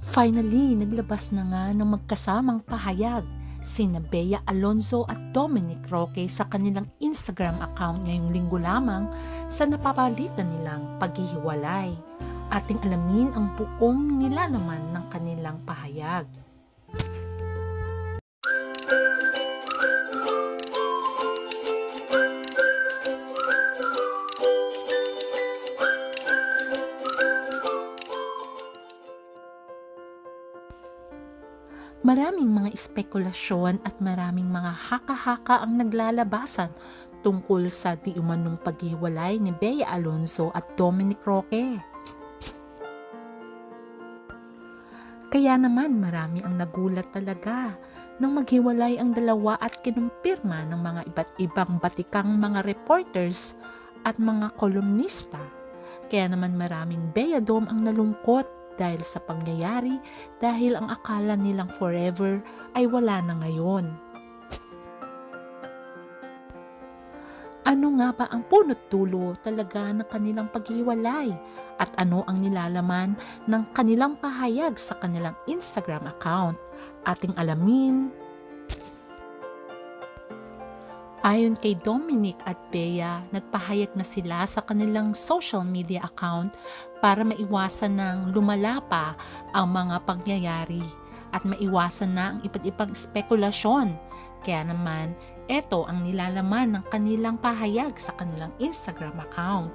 Finally, naglabas na nga ng magkasamang pahayag sina Bea Alonzo at Dominic Roque sa kanilang Instagram account ngayong linggo lamang sa napapalitan nilang paghihiwalay. Ating alamin ang buong nilalaman ng kanilang pahayag. Maraming mga espekulasyon at maraming mga haka-haka ang naglalabasan tungkol sa di umanong paghiwalay ni Bea Alonzo at Dominic Roque. Kaya naman marami ang nagulat talaga nang maghiwalay ang dalawa at kinumpirma ng mga iba't ibang batikang mga reporters at mga kolumnista. Kaya naman maraming Bea Dom ang nalungkot dahil sa pangyayari dahil ang akala nilang forever ay wala na ngayon. Ano nga ba ang punot dulo talaga ng kanilang paghiwalay at ano ang nilalaman ng kanilang pahayag sa kanilang Instagram account? Ating alamin. Ayon kay Dominic at Bea, nagpahayag na sila sa kanilang social media account para maiwasan ng lumala pa ang mga pangyayari at maiwasan na ang iba't ibang spekulasyon. Kaya naman, ito ang nilalaman ng kanilang pahayag sa kanilang Instagram account.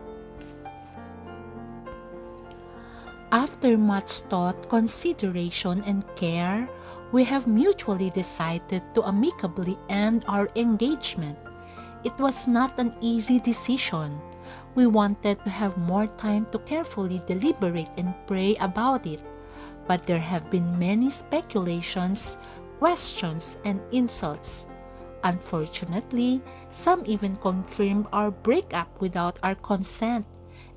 After much thought, consideration, and care, we have mutually decided to amicably end our engagement. It was not an easy decision. We wanted to have more time to carefully deliberate and pray about it, but there have been many speculations, questions, and insults. Unfortunately, some even confirmed our breakup without our consent,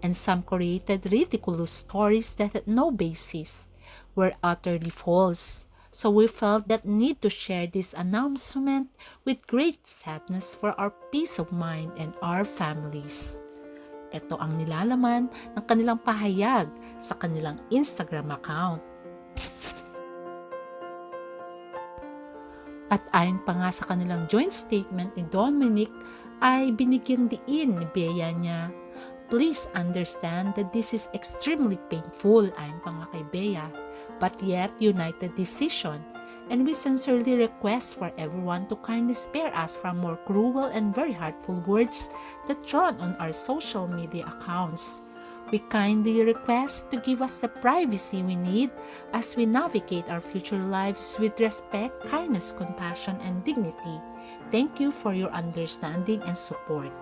and some created ridiculous stories that had no basis, were utterly false. So we felt that need to share this announcement with great sadness for our peace of mind and our families. Ito ang nilalaman ng kanilang pahayag sa kanilang Instagram account. At ayon pa nga sa kanilang joint statement ni Dominic ay binigyang diin ni Bea niya, "Please understand that this is extremely painful," ayon pa nga kay Bea, "but yet united decision, and we sincerely request for everyone to kindly spare us from more cruel and very hurtful words that thrown on our social media accounts. We kindly request to give us the privacy we need as we navigate our future lives with respect, kindness, compassion, and dignity. Thank you for your understanding and support."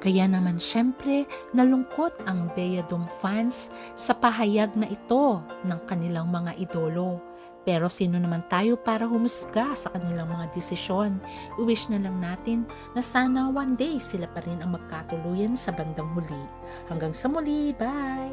Kaya naman syempre, nalungkot ang Bea Dom fans sa pahayag na ito ng kanilang mga idolo. Pero sino naman tayo para humusga sa kanilang mga desisyon? I-wish na lang natin na sana one day sila pa rin ang magkatuluyan sa bandang huli. Hanggang sa muli, bye!